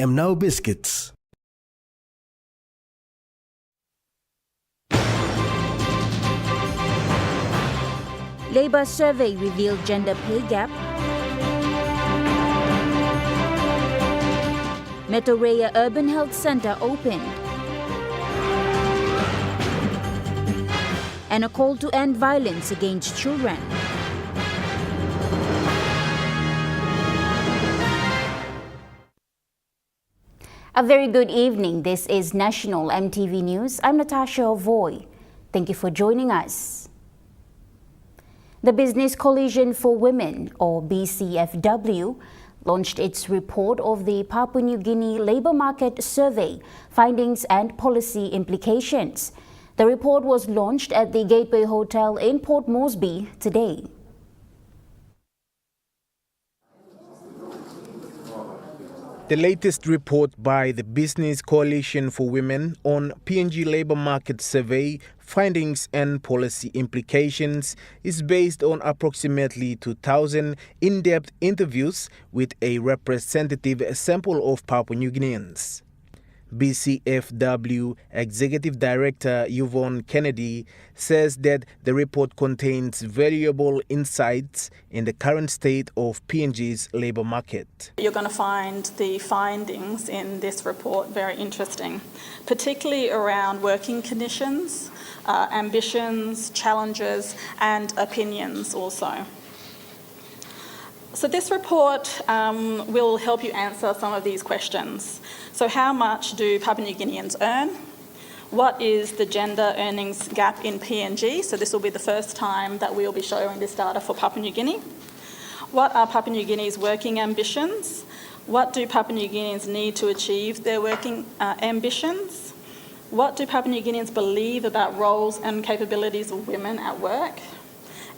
Now Biscuits. Labour survey revealed gender pay gap. Metoraya Urban Health Centre opened. And a call to end violence against children. A very good evening. This is National EMTV News. I'm Natasha Ovoy. Thank you for joining us. The Business Coalition for Women, or BCFW, launched its report of the Papua New Guinea labour market survey, findings and policy implications. The report was launched at the Gateway Hotel in Port Moresby today. The latest report by the Business Coalition for Women on PNG labour market survey, findings and policy implications is based on approximately 2,000 in-depth interviews with a representative sample of Papua New Guineans. BCFW Executive Director Yvonne Kennedy says that the report contains valuable insights in the current state of PNG's labour market. You're going to find the findings in this report very interesting, particularly around working conditions, ambitions, challenges and opinions also. So this report will help you answer some of these questions. So how much do Papua New Guineans earn? What is the gender earnings gap in PNG? So this will be the first time that we'll be showing this data for Papua New Guinea. What are Papua New Guinea's working ambitions? What do Papua New Guineans need to achieve their working ambitions? What do Papua New Guineans believe about roles and capabilities of women at work?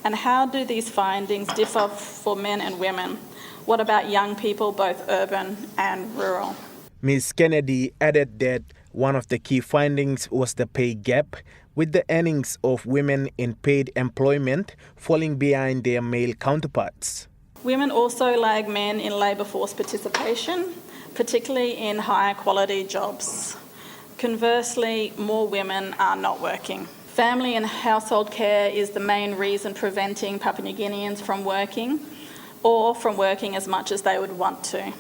And how do these findings differ for men and women? What about young people, both urban and rural? Ms. Kennedy added that one of the key findings was the pay gap, with the earnings of women in paid employment falling behind their male counterparts. Women also lag men in labour force participation, particularly in higher quality jobs. Conversely, more women are not working. Family and household care is the main reason preventing Papua New Guineans from working or from working as much as they would want to,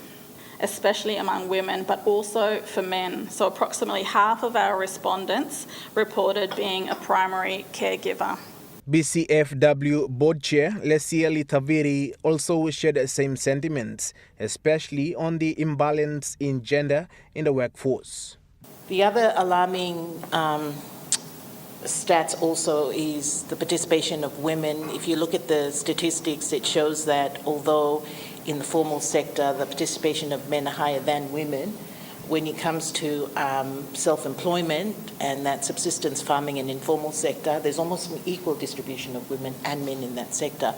especially among women, but also for men. So approximately half of our respondents reported being a primary caregiver. BCFW Board Chair Lesieli Taviri also shared the same sentiments, especially on the imbalance in gender in the workforce. The other alarming stats also is the participation of women. If you look at the statistics, it shows that although in the formal sector the participation of men are higher than women, when it comes to self-employment and that subsistence farming and informal sector, there's almost an equal distribution of women and men in that sector.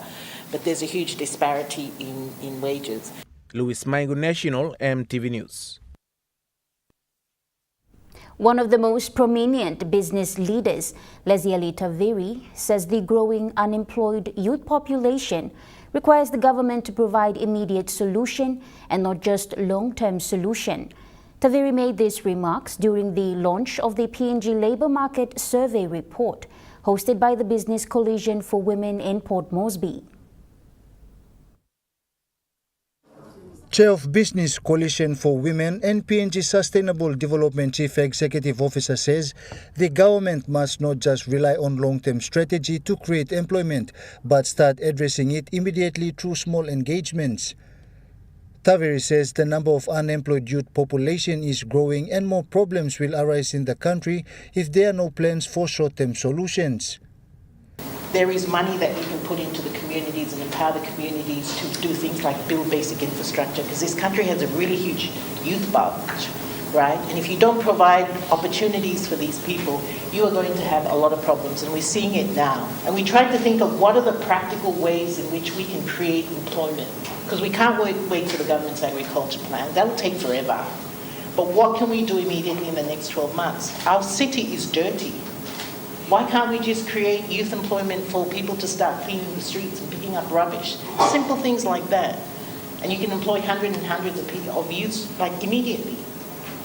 But there's a huge disparity in wages. Louis Maingo, National EMTV News. One of the most prominent business leaders, Lesieli Taviri, says the growing unemployed youth population requires the government to provide immediate solution and not just long-term solution. Taviri made these remarks during the launch of the PNG Labour Market Survey Report, hosted by the Business Coalition for Women in Port Moresby. Chair of Business Coalition for Women and PNG Sustainable Development Chief Executive Officer says the government must not just rely on long-term strategy to create employment, but start addressing it immediately through small engagements. Taviri says the number of unemployed youth population is growing and more problems will arise in the country if there are no plans for short-term solutions. There is money that you can put into the communities and empower the communities to do things like build basic infrastructure, because this country has a really huge youth bulge, right? And if you don't provide opportunities for these people, you are going to have a lot of problems, and we're seeing it now. And we tried to think of what are the practical ways in which we can create employment, because we can't wait for the government's agriculture plan. That will take forever. But what can we do immediately in the next 12 months? Our city is dirty. Why can't we just create youth employment for people to start cleaning the streets and picking up rubbish? Simple things like that. And you can employ hundreds and hundreds of people, of youths, like immediately,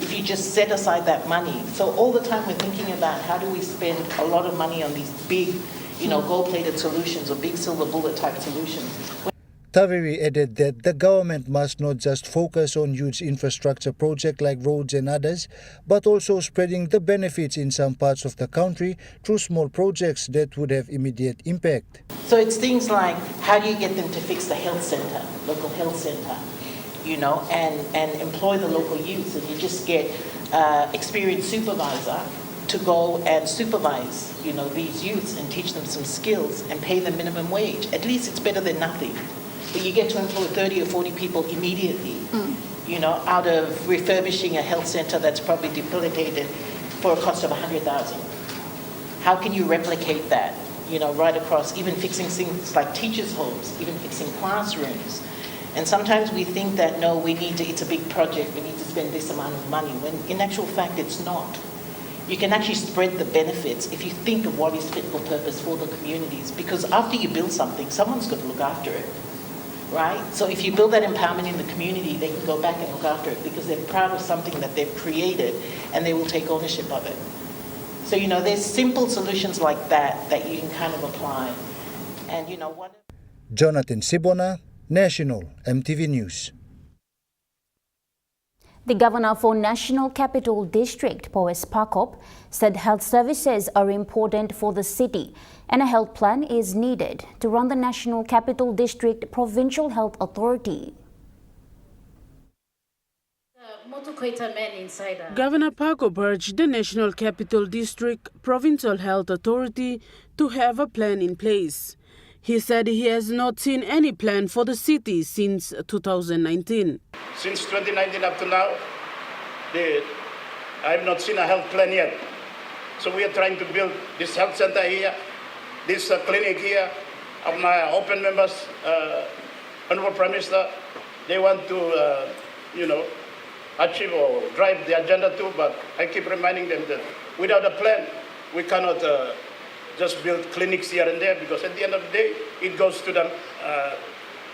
if you just set aside that money. So all the time we're thinking about how do we spend a lot of money on these big, gold-plated solutions or big silver bullet type solutions. Taveri added that the government must not just focus on huge infrastructure projects like roads and others, but also spreading the benefits in some parts of the country through small projects that would have immediate impact. So it's things like, how do you get them to fix the health center, local health center, and employ the local youth, and you just get experienced supervisor to go and supervise, these youths and teach them some skills and pay them minimum wage. At least it's better than nothing. But you get to employ 30 or 40 people immediately, out of refurbishing a health center that's probably debilitated for a cost of $100,000. How can you replicate that, right across, even fixing things like teachers' homes, even fixing classrooms? And sometimes we think that, no, it's a big project, we need to spend this amount of money, when in actual fact it's not. You can actually spread the benefits if you think of what is fit for purpose for the communities, because after you build something, someone's got to look after it. Right? So if you build that empowerment in the community, they can go back and look after it because they're proud of something that they've created and they will take ownership of it. So, there's simple solutions like that you can kind of apply. And, what... Jonathan Sibona, National EMTV News. The Governor for National Capital District, Powes Pakop, said health services are important for the city and a health plan is needed to run the National Capital District Provincial Health Authority. Governor Pakop urged the National Capital District Provincial Health Authority to have a plan in place. He said he has not seen any plan for the city since 2019. Since 2019 up to now, I have not seen a health plan yet. So we are trying to build this health center here, this clinic here. Of my open members, Honorable Prime Minister, they want to, achieve or drive the agenda too, but I keep reminding them that without a plan, we cannot just build clinics here and there, because at the end of the day, it goes to the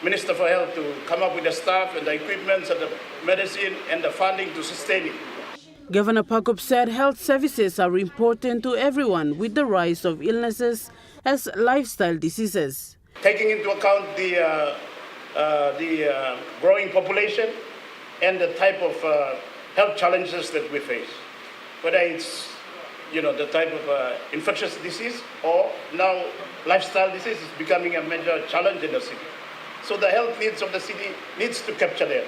Minister for Health to come up with the staff and the equipment and the medicine and the funding to sustain it. Governor Pakop said health services are important to everyone with the rise of illnesses as lifestyle diseases. Taking into account the growing population and the type of health challenges that we face, whether it's the type of infectious disease or now lifestyle disease is becoming a major challenge in the city. So the health needs of the city needs to capture that.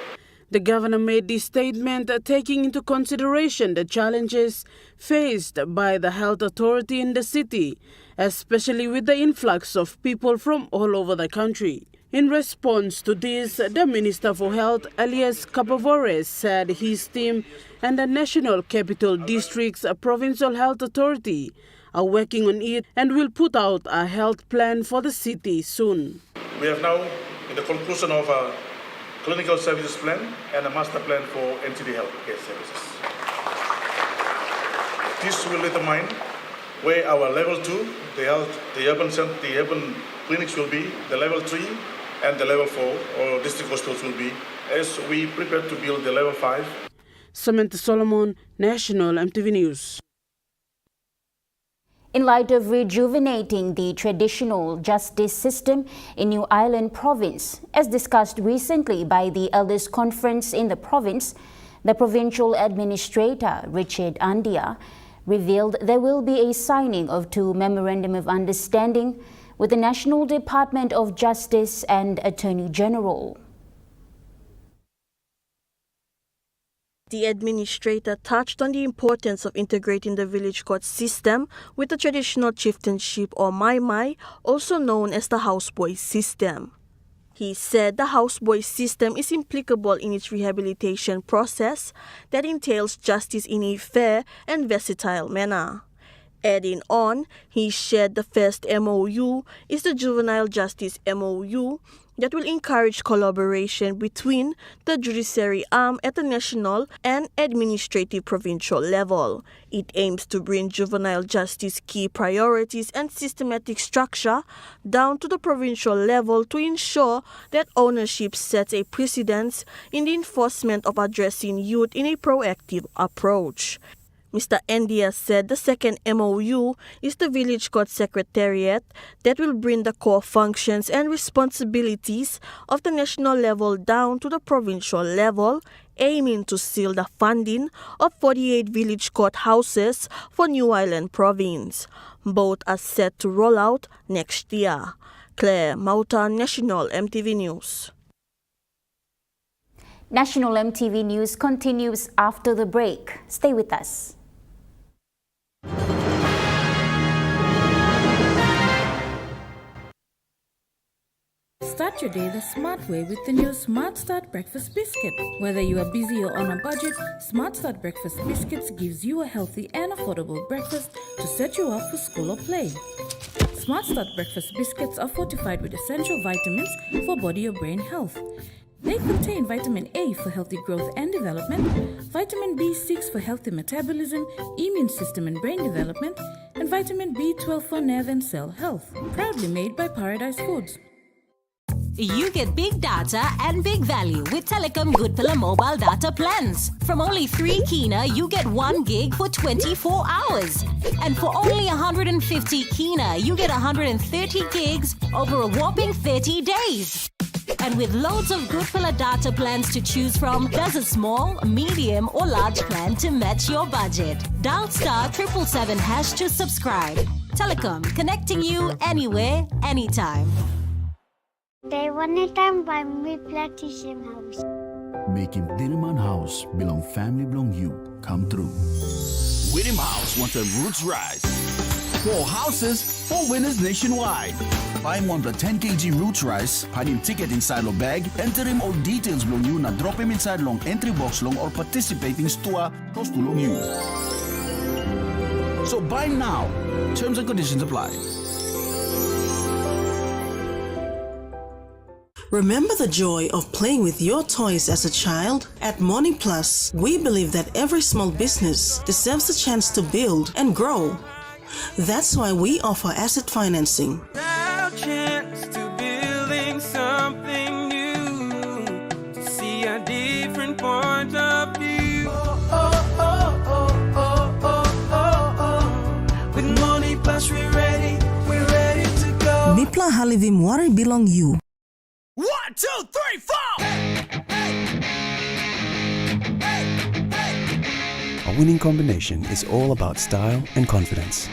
The governor made this statement taking into consideration the challenges faced by the health authority in the city, especially with the influx of people from all over the country. In response to this, the Minister for Health, Elias Capavores, said his team and the National Capital District's Provincial Health Authority are working on it and will put out a health plan for the city soon. We have now, in the conclusion of a clinical services plan and a master plan for NTD health care services. This will determine where our level 2, the urban clinics will be, the level 3 and the level 4 or district hospitals will be, as we prepare to build the level 5. Samantha Solomon, National EMTV News. In light of rejuvenating the traditional justice system in New Ireland province, as discussed recently by the Elders Conference in the province, the provincial administrator, Richard Andia, revealed there will be a signing of 2 Memorandum of Understanding with the National Department of Justice and Attorney General. The administrator touched on the importance of integrating the village court system with the traditional chieftainship or Mai, also known as the houseboy system. He said the houseboy system is applicable in its rehabilitation process that entails justice in a fair and versatile manner. Adding on, he shared the first MOU is the Juvenile Justice MOU, that will encourage collaboration between the judiciary arm at the national and administrative provincial level. It aims to bring juvenile justice key priorities and systematic structure down to the provincial level to ensure that ownership sets a precedence in the enforcement of addressing youth in a proactive approach. Mr. Endia said the second MOU is the Village Court Secretariat that will bring the core functions and responsibilities of the national level down to the provincial level, aiming to seal the funding of 48 village court houses for New Island Province. Both are set to roll out next year. Claire Mauta, National MTV News. National MTV News continues after the break. Stay with us. Start your day the smart way with the new Smart Start Breakfast Biscuit. Whether you are busy or on a budget, Smart Start Breakfast Biscuits gives you a healthy and affordable breakfast to set you up for school or play. Smart Start Breakfast Biscuits are fortified with essential vitamins for body or brain health. They contain vitamin A for healthy growth and development, vitamin B6 for healthy metabolism, immune system and brain development, and vitamin B12 for nerve and cell health. Proudly made by Paradise Foods. You get big data and big value with Telecom Good Pillar mobile data plans. From only 3 kina, you get 1 gig for 24 hours. And for only 150 kina, you get 130 gigs over a whopping 30 days. And with loads of Good Pillar data plans to choose from, there's a small, medium or large plan to match your budget. Dial *777# to subscribe. Telecom, connecting you anywhere, anytime. They wanted time by me Platinum House. Making Diliman House belong family belong you come true. William House wants a roots rise. 4 houses, 4 winners nationwide. Buying 1 plus 10 kg roots rice, hiding ticket inside your bag, enter him all details belong you na drop him inside long entry box long or participating store close to long you. So buy now. Terms and conditions apply. Remember the joy of playing with your toys as a child? At Morning Plus, we believe that every small business deserves a chance to build and grow. That's why we offer asset financing. Our chance to building something new, to see a different point of view. With Morning Plus, we're ready to go. Nipla Halivim Wari belong you. 1, 2, 3, 4! A winning combination is all about style and confidence.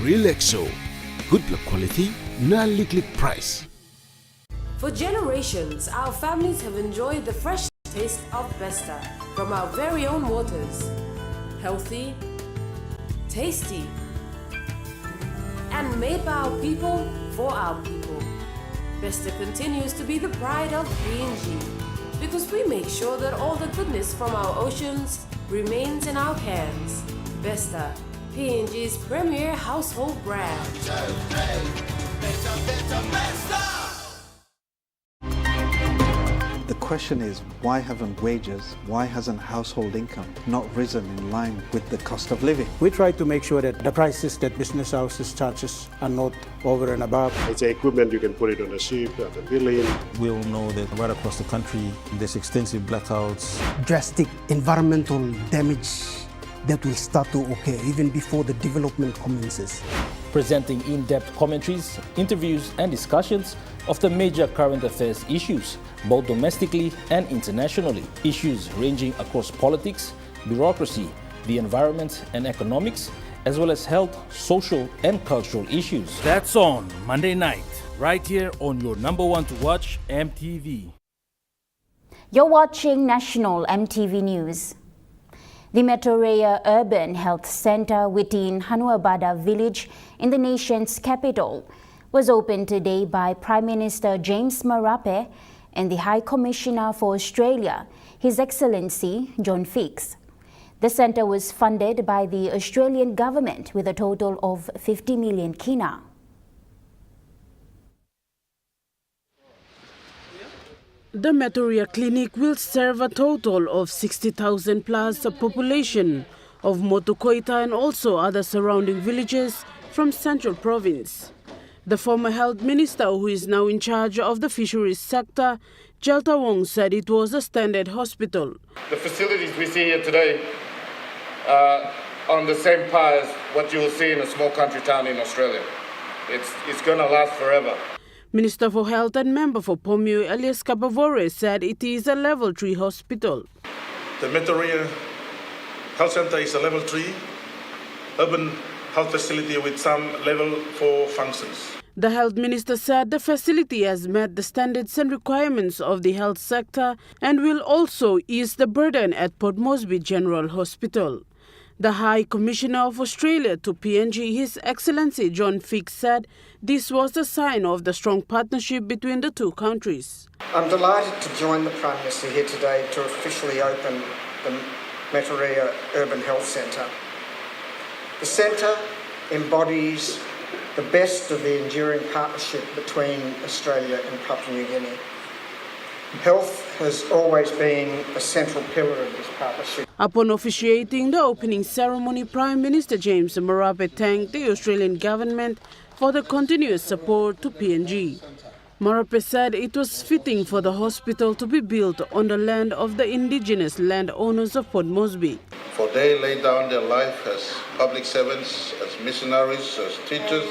Relaxo, good look quality, non-liquid price. For generations, our families have enjoyed the fresh taste of Besta from our very own waters. Healthy, tasty, and made by our people for our people. Besta continues to be the pride of PNG because we make sure that all the goodness from our oceans remains in our hands. Besta, PNG's premier household brand. The question is, why haven't wages, why hasn't household income not risen in line with the cost of living? We try to make sure that the prices that business houses charges are not over and above. It's equipment, you can put it on a ship, at a building. We all know that right across the country, there's extensive blackouts. Drastic environmental damage that will start to occur even before the development commences. Presenting in-depth commentaries, interviews and discussions of the major current affairs issues, both domestically and internationally. Issues ranging across politics, bureaucracy, the environment and economics, as well as health, social and cultural issues. That's on Monday night, right here on your #1 to watch MTV. You're watching National MTV News. The Metrorea Urban Health Center within Hanuabada village in the nation's capital was opened today by Prime Minister James Marape and the High Commissioner for Australia, His Excellency John Fix. The centre was funded by the Australian government with a total of 50 million kina. The Metoria Clinic will serve a total of 60,000 plus a population of Motukoita and also other surrounding villages from Central Province. The former health minister, who is now in charge of the fisheries sector, Jelta Wong, said it was a standard hospital. The facilities we see here today are on the same par as what you will see in a small country town in Australia. It's going to last forever. Minister for Health and member for Pomio, Elias Kabavore, said it is a level 3 hospital. The Metoria Health Centre is a level 3 urban health facility with some level 4 functions. The health minister said the facility has met the standards and requirements of the health sector and will also ease the burden at Port Moresby General Hospital. The High Commissioner of Australia to PNG, His Excellency John Fix, said this was a sign of the strong partnership between the two countries. I'm delighted to join the Prime Minister here today to officially open the Metoria Urban Health Centre. The centre embodies the best of the enduring partnership between Australia and Papua New Guinea. Health has always been a central pillar of this partnership. Upon officiating the opening ceremony, Prime Minister James Marape thanked the Australian government for the continuous support to PNG. Marape said it was fitting for the hospital to be built on the land of the indigenous landowners of Port Moresby. For they laid down their life as public servants, as missionaries, as teachers,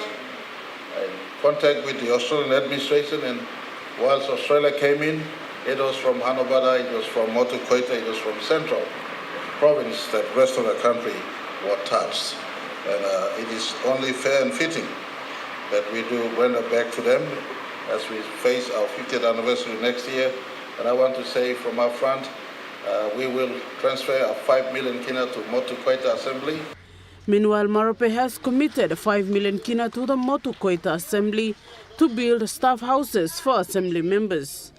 in contact with the Australian administration, and whilst Australia came in, it was from Hanobada, it was from Motukoita, it was from Central Province that the rest of the country were touched. And it is only fair and fitting that we do render back to them as we face our 50th anniversary next year. And I want to say from our front, we will transfer our 5 million kina to Motukoita Assembly. Meanwhile, Marape has committed 5 million kina to the Motukoita Assembly to build staff houses for assembly members.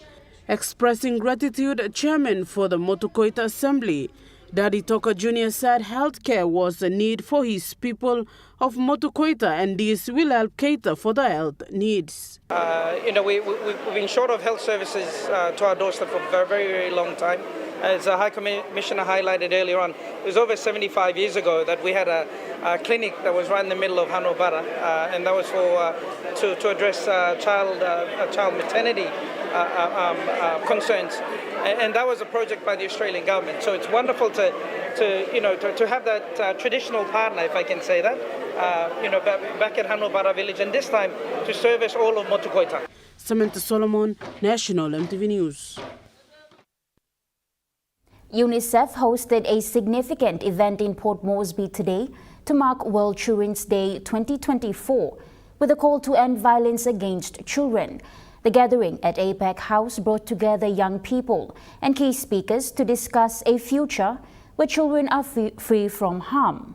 Expressing gratitude, Chairman for the Motukoita Assembly, Daddy Toka Jr. said healthcare was a need for his people of Motukoita and this will help cater for the health needs. We've been short of health services to our doorstep for a very, very long time. As the High Commissioner highlighted earlier on, it was over 75 years ago that we had a clinic that was right in the middle of Hanobara, and that was for to address child maternity concerns, and that was a project by the Australian government. So it's wonderful to have that traditional partner, if I can say that, back at Hanobara village, and this time to service all of Motukoita. Samantha Solomon, National EMTV News. UNICEF hosted a significant event in Port Moresby today to mark World Children's Day 2024 with a call to end violence against children. The gathering at APEC House brought together young people and key speakers to discuss a future where children are free from harm.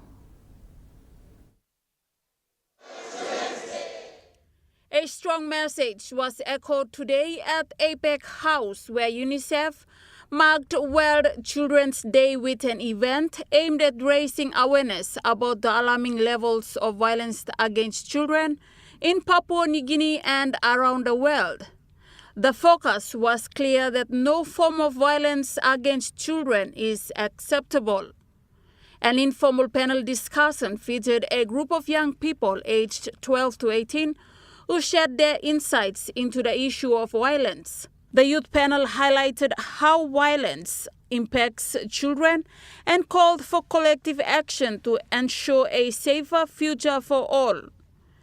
A strong message was echoed today at APEC House, where UNICEF marked World Children's Day with an event aimed at raising awareness about the alarming levels of violence against children in Papua New Guinea and around the world. The focus was clear that no form of violence against children is acceptable. An informal panel discussion featured a group of young people aged 12 to 18 who shared their insights into the issue of violence. The youth panel highlighted how violence impacts children and called for collective action to ensure a safer future for all.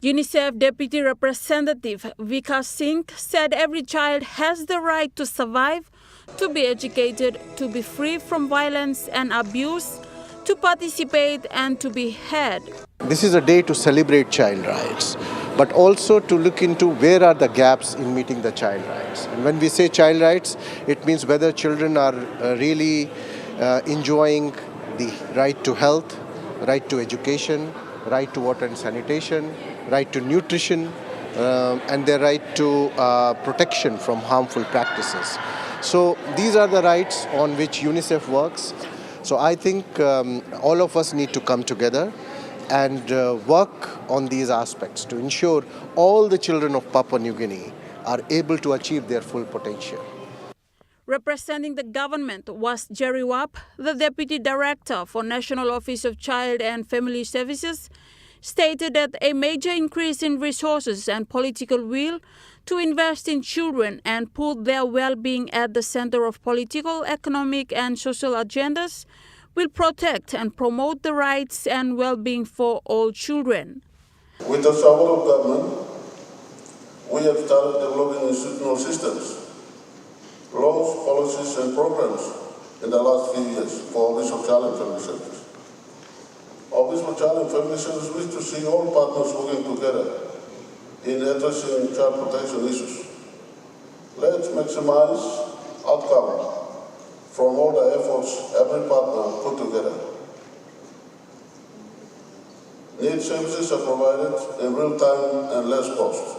UNICEF Deputy Representative Vikas Singh said every child has the right to survive, to be educated, to be free from violence and abuse, to participate and to be heard. This is a day to celebrate child rights, but also to look into where are the gaps in meeting the child rights. And when we say child rights, it means whether children are really enjoying the right to health, right to education, right to water and sanitation, right to nutrition, and their right to protection from harmful practices. So these are the rights on which UNICEF works. So I think all of us need to come together and work on these aspects to ensure all the children of Papua New Guinea are able to achieve their full potential. Representing the government was Jerry Wapp, the Deputy Director for National Office of Child and Family Services, stated that a major increase in resources and political will to invest in children and put their well-being at the center of political, economic and social agendas will protect and promote the rights and well-being for all children. With the support of government, we have started developing institutional systems, laws, policies and programs in the last few years for Office of Child and Family Services. Office of Child and Family Services wish to see all partners working together in addressing child protection issues. Let's maximize outcome from all the efforts every partner put together. Need services are provided in real time and less cost.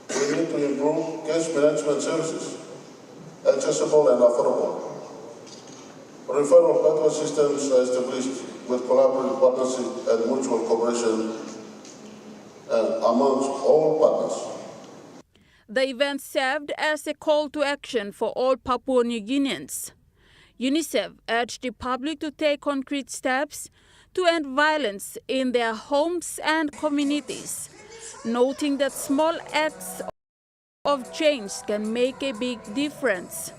We need to improve case management services, accessible and affordable. Referral pathway systems are established with collaborative partnership and mutual cooperation amongst all partners. The event served as a call to action for all Papua New Guineans. UNICEF urged the public to take concrete steps to end violence in their homes and communities, noting that small acts of change can make a big difference.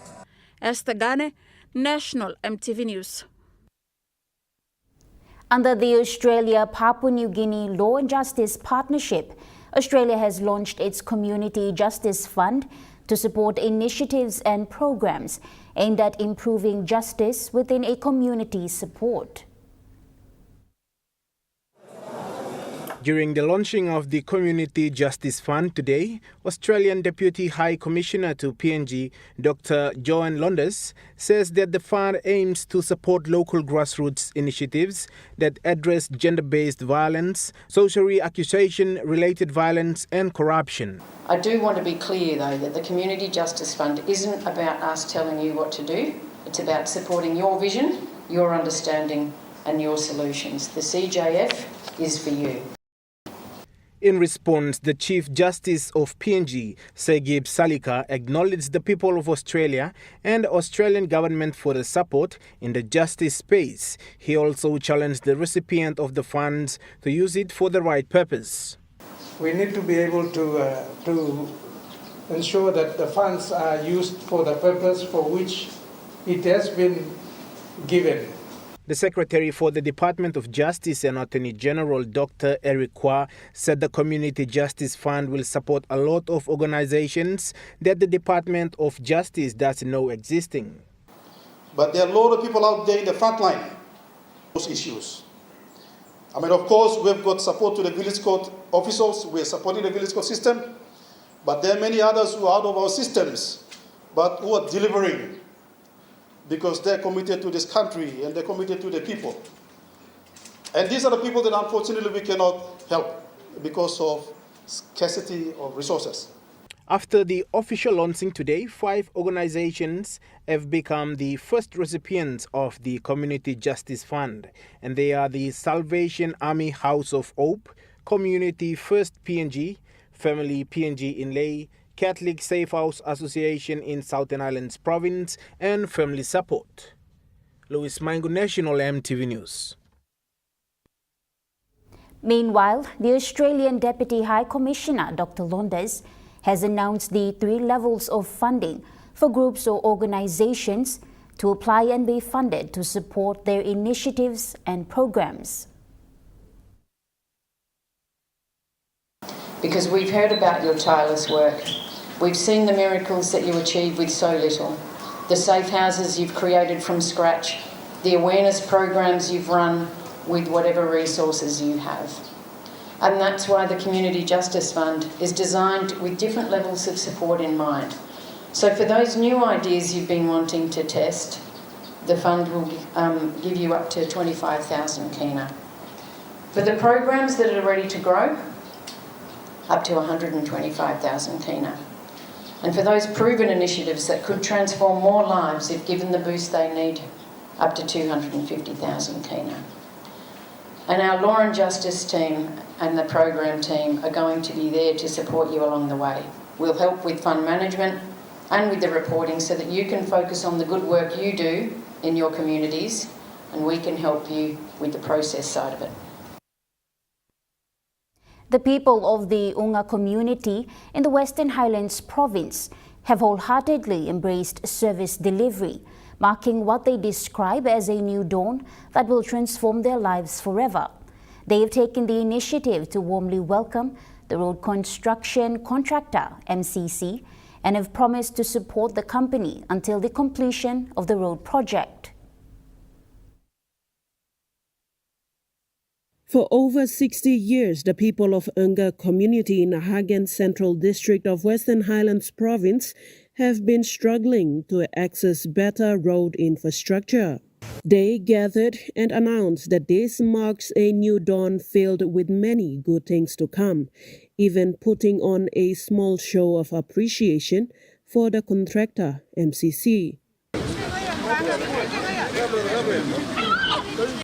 Esther Gane, National EMTV News. Under the Australia-Papua New Guinea Law and Justice Partnership, Australia has launched its Community Justice Fund to support initiatives and programs aimed at improving justice within a community's support. During the launching of the Community Justice Fund today, Australian Deputy High Commissioner to PNG, Dr. Joan Londes, says that the fund aims to support local grassroots initiatives that address gender-based violence, social reaccusation-related violence and corruption. I do want to be clear, though, that the Community Justice Fund isn't about us telling you what to do. It's about supporting your vision, your understanding and your solutions. The CJF is for you. In response, the Chief Justice of PNG, Segib Salika, acknowledged the people of Australia and Australian government for the support in the justice space. He also challenged the recipient of the funds to use it for the right purpose. We need to be able to ensure that the funds are used for the purpose for which it has been given. The Secretary for the Department of Justice and Attorney General, Dr. Eric Kwa, said the Community Justice Fund will support a lot of organizations that the Department of Justice doesn't know existing. But there are a lot of people out there in the front line, those issues. I mean, of course, we've got support to the village court officers. We're supporting the village court system. But there are many others who are out of our systems, but who are delivering, because they're committed to this country and they're committed to the people. And these are the people that unfortunately we cannot help because of scarcity of resources. After the official launching today, 5 organizations have become the first recipients of the Community Justice Fund, and they are the Salvation Army House of Hope, Community First PNG, Family PNG in Lae, Catholic Safe House Association in Southern Highlands Province, and Family Support. Louis Maingo, National EMTV News. Meanwhile, the Australian Deputy High Commissioner, Dr. Londes, has announced the 3 levels of funding for groups or organizations to apply and be funded to support their initiatives and programs. Because we've heard about your tireless work. We've seen the miracles that you achieve with so little, the safe houses you've created from scratch, the awareness programs you've run with whatever resources you have. And that's why the Community Justice Fund is designed with different levels of support in mind. So for those new ideas you've been wanting to test, the fund will give you up to 25,000 kina. For the programs that are ready to grow, up to 125,000 kina. And for those proven initiatives that could transform more lives if given the boost they need, up to 250,000 kina. And our Law and Justice team and the program team are going to be there to support you along the way. We'll help with fund management and with the reporting so that you can focus on the good work you do in your communities, and we can help you with the process side of it. The people of the Unga community in the Western Highlands province have wholeheartedly embraced service delivery, marking what they describe as a new dawn that will transform their lives forever. They have taken the initiative to warmly welcome the road construction contractor, MCC, and have promised to support the company until the completion of the road project. For over 60 years, the people of Unga community in the Hagen Central District of Western Highlands Province have been struggling to access better road infrastructure. They gathered and announced that this marks a new dawn filled with many good things to come, even putting on a small show of appreciation for the contractor, MCC.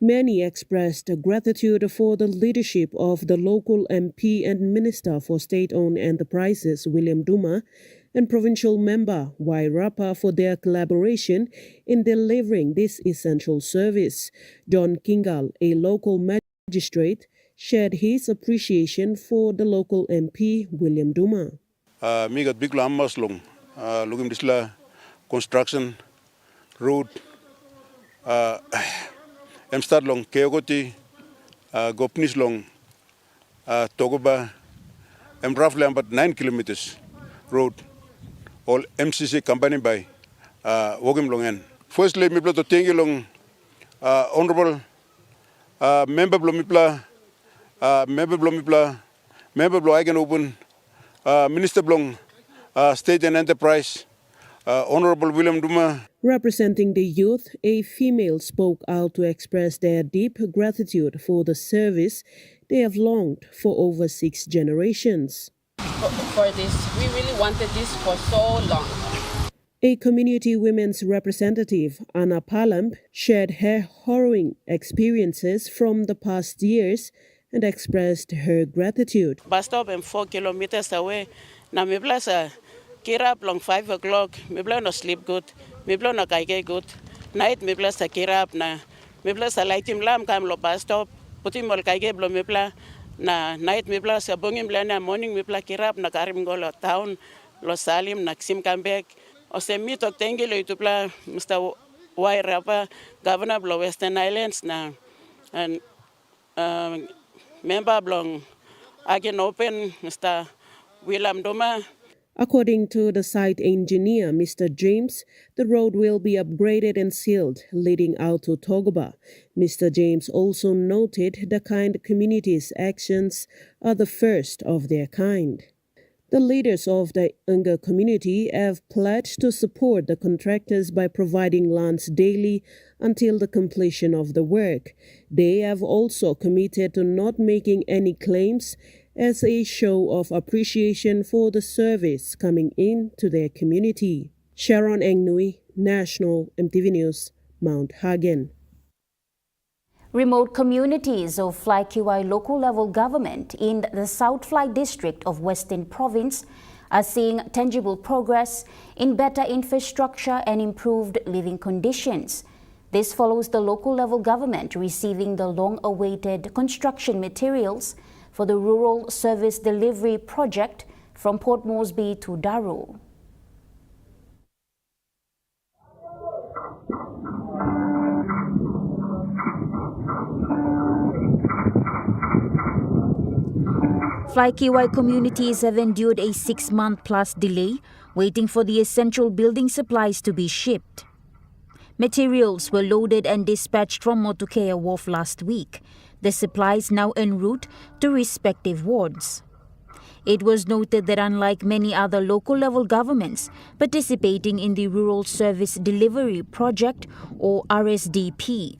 Many expressed gratitude for the leadership of the local MP and Minister for State-Owned Enterprises, William Duma, and Provincial Member Wairapa for their collaboration in delivering this essential service. John Kingal, a local magistrate, shared his appreciation for the local MP, William Duma. Migat big lamas long, lugim disla construction, road, Emstad long, Keogoti, Gopnis long, Togoba, roughly about 9 kilometers road. All MCC company by Wogim Longen. Firstly, mi to thank you long honorable member Blomipla, member Hagen Open, Minister Blong, State and Enterprise, Honorable William Duma. Representing the youth, a female spoke out to express their deep gratitude for the service they have longed for over 6 generations. For this, we really wanted this for so long. A community women's representative, Anna Palamp, shared her harrowing experiences from the past years and expressed her gratitude. Bus stop and 4 kilometers away. Now me bless get up long 5 o'clock. Me bless no sleep good. Me bless no kaige good. Night me bless get up na. Me bless light him lam kam lo bus stop. Put him all kaige blo me bless. Na night mi pla sa bungim blana morning mi pla kirap na karim go lo town lo salim na ksim kambek o se mi tok tengilo itu pla Mr. Wairapa governor of Western Highlands na and member blong Hagen Open Mr. William Duma. According to the site engineer, Mr. James, the road will be upgraded and sealed, leading out to Togoba. Mr. James also noted the kind community's actions are the first of their kind. The leaders of the Unga community have pledged to support the contractors by providing lands daily until the completion of the work. They have also committed to not making any claims as a show of appreciation for the service coming in to their community. Sharon Engnui, National EMTV News, Mount Hagen. Remote communities of Fly Kiwai local level government in the South Fly district of Western Province are seeing tangible progress in better infrastructure and improved living conditions. This follows the local level government receiving the long-awaited construction materials for the Rural Service Delivery Project from Port Moresby to Daru. Fly Kiwai communities have endured a 6-month-plus delay, waiting for the essential building supplies to be shipped. Materials were loaded and dispatched from Motukea Wharf last week. The supplies now en route to respective wards. It was noted that unlike many other local-level governments participating in the Rural Service Delivery Project, or RSDP,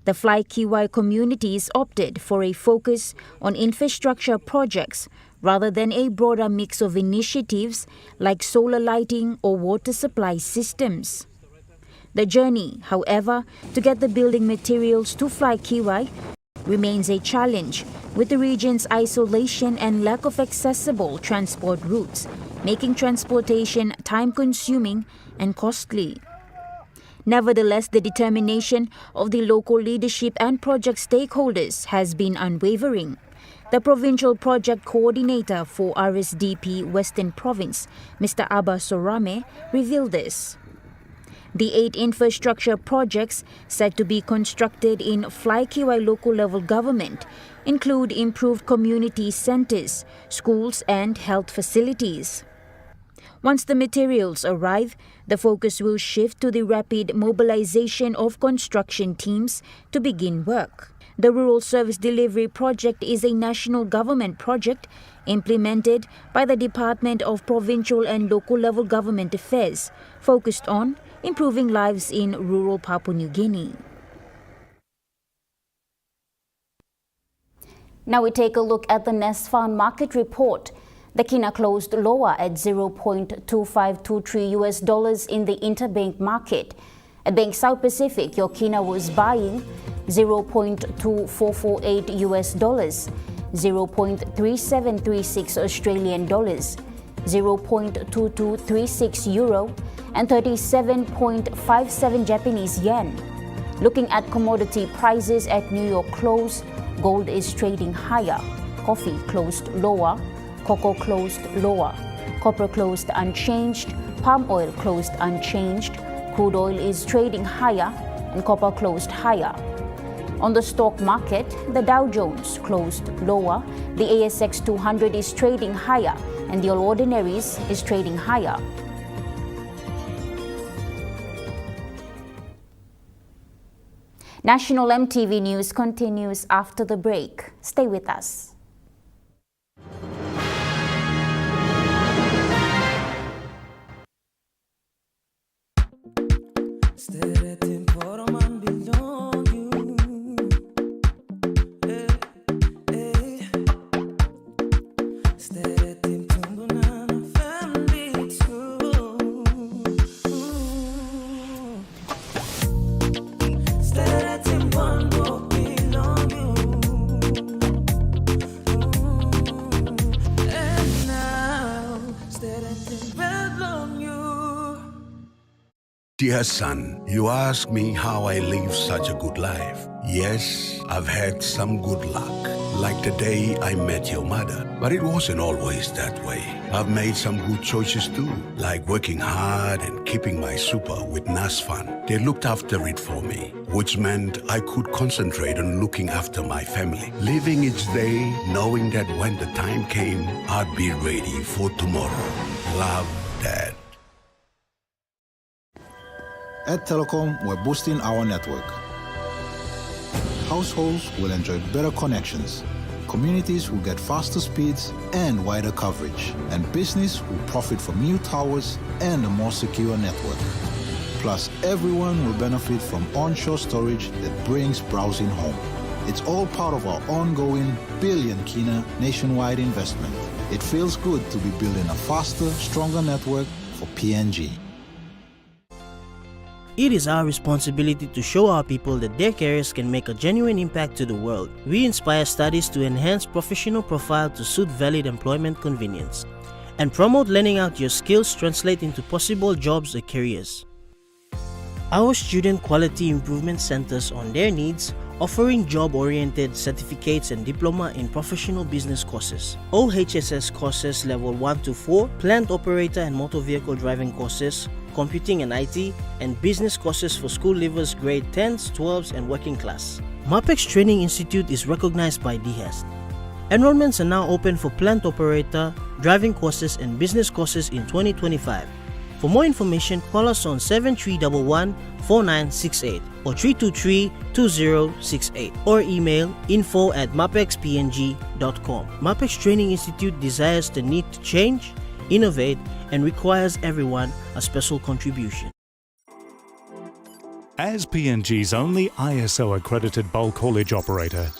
the Fly Kiwai communities opted for a focus on infrastructure projects rather than a broader mix of initiatives like solar lighting or water supply systems. The journey, however, to get the building materials to Fly Kiwai remains a challenge, with the region's isolation and lack of accessible transport routes, making transportation time-consuming and costly. Nevertheless, the determination of the local leadership and project stakeholders has been unwavering. The Provincial Project Coordinator for RSDP Western Province, Mr. Abba Sorame, revealed this. The 8 infrastructure projects set to be constructed in Fly Kiwai local level government include improved community centres, schools and health facilities. Once the materials arrive, the focus will shift to the rapid mobilization of construction teams to begin work. The Rural Service Delivery Project is a national government project implemented by the Department of Provincial and Local Level Government Affairs, focused on improving lives in rural Papua New Guinea. Now we take a look at the NESFAN market report. The kina closed lower at $0.2523 in the interbank market. At Bank South Pacific, your kina was buying $0.2448, $0.3736 Australian dollars, €0.2236 euro, and 37.57 Japanese yen. Looking at commodity prices at New York close, gold is trading higher, coffee closed lower, cocoa closed lower, copper closed unchanged, palm oil closed unchanged, crude oil is trading higher, and copper closed higher. On the stock market, the Dow Jones closed lower, the ASX 200 is trading higher, and the All Ordinaries is trading higher. National MTV News continues after the break. Stay with us. Dear son, you ask me how I live such a good life. Yes, I've had some good luck, like the day I met your mother. But it wasn't always that way. I've made some good choices too, like working hard and keeping my super with NASFAN. They looked after it for me, which meant I could concentrate on looking after my family. Living each day, knowing that when the time came, I'd be ready for tomorrow. Love, Dad. At Telecom, we're boosting our network. Households will enjoy better connections. Communities will get faster speeds and wider coverage. And business will profit from new towers and a more secure network. Plus, everyone will benefit from onshore storage that brings browsing home. It's all part of our ongoing billion kina nationwide investment. It feels good to be building a faster, stronger network for PNG. It is our responsibility to show our people that their careers can make a genuine impact to the world. We inspire studies to enhance professional profile to suit valid employment convenience, and promote learning out your skills translate into possible jobs or careers. Our student quality improvement centers on their needs, offering job-oriented certificates and diploma in professional business courses, OHSS courses level 1 to 4, plant operator and motor vehicle driving courses, computing and IT, and business courses for school leavers grade 10s, 12s, and working class. MAPEX Training Institute is recognized by DHEST. Enrollments are now open for plant operator, driving courses, and business courses in 2025. For more information, call us on 7311-4968 or 323-2068 or email info@mapexpng.com. MAPEX Training Institute desires the need to change, innovate, and requires everyone a special contribution. As PNG's only ISO-accredited bulk haulage operator,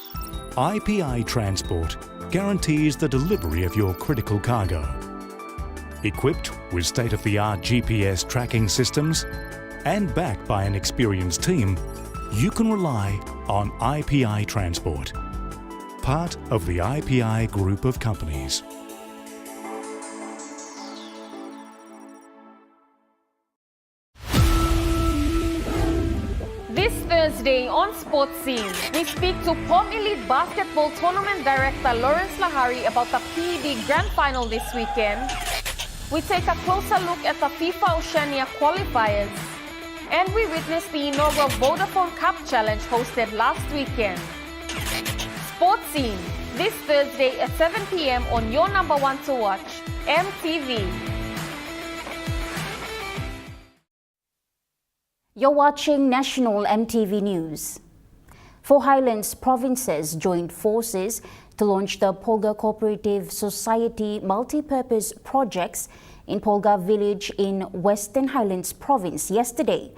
IPI Transport guarantees the delivery of your critical cargo. Equipped with state-of-the-art GPS tracking systems and backed by an experienced team, you can rely on IPI Transport, part of the IPI group of companies. This Thursday on Sports Scene, we speak to POM Elite Basketball Tournament Director Lawrence Lahari about the PED Grand Final this weekend. We take a closer look at the FIFA Oceania qualifiers. And we witnessed the inaugural Vodafone Cup Challenge hosted last weekend. Sports Scene, this Thursday at 7 p.m. on your number one to watch, EMTV. You're watching National EMTV News. 4 Highlands provinces joined forces to launch the Polga Cooperative Society multi-purpose projects in Polga village in Western Highlands province yesterday.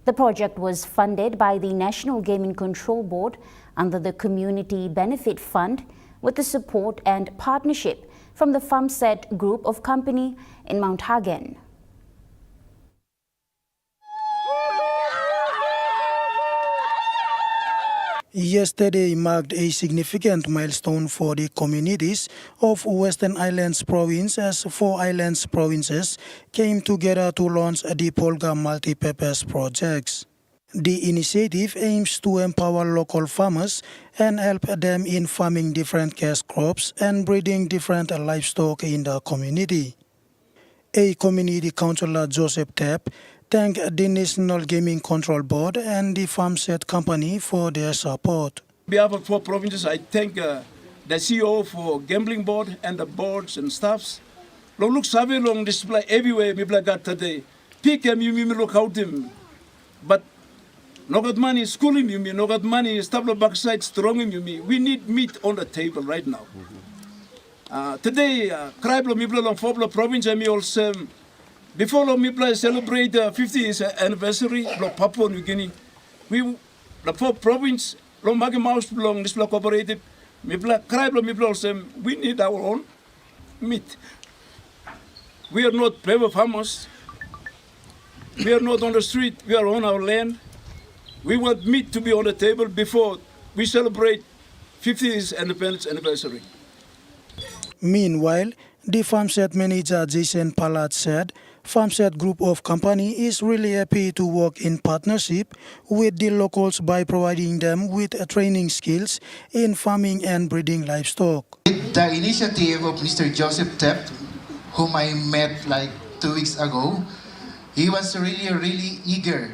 The project was funded by the National Gaming Control Board under the Community Benefit Fund with the support and partnership from the FarmSet Group of Company in Mount Hagen. Yesterday marked a significant milestone for the communities of Western Highlands Province as 4 Highlands provinces came together to launch the Polga multi-purpose projects. The initiative aims to empower local farmers and help them in farming different cash crops and breeding different livestock in the community. A community councillor, Joseph Tepp, thanked the National Gaming Control Board and the FarmSet company for their support. On behalf of 4 provinces, I thank the CEO for Gambling Board and the boards and staffs. Look, survey long display everywhere people got today. Pick him, you look out him. But no got money, schooling you no got money, stable backside, strong you we need meat on the table right now. Today, Kraiblo, Miblo, and Foblo province, and me also. Before we celebrate the 50th anniversary of Papua New Guinea, the 4 province, Lombagi Mouse belong this cooperative, we need our own meat. We are not paper farmers. We are not on the street. We are on our land. We want meat to be on the table before we celebrate 50th independence anniversary. Meanwhile, the FarmSet manager Jason Palat said FarmSet Group of Company is really happy to work in partnership with the locals by providing them with training skills in farming and breeding livestock. The initiative of Mr. Joseph Tepp, whom I met like 2 weeks ago, he was really eager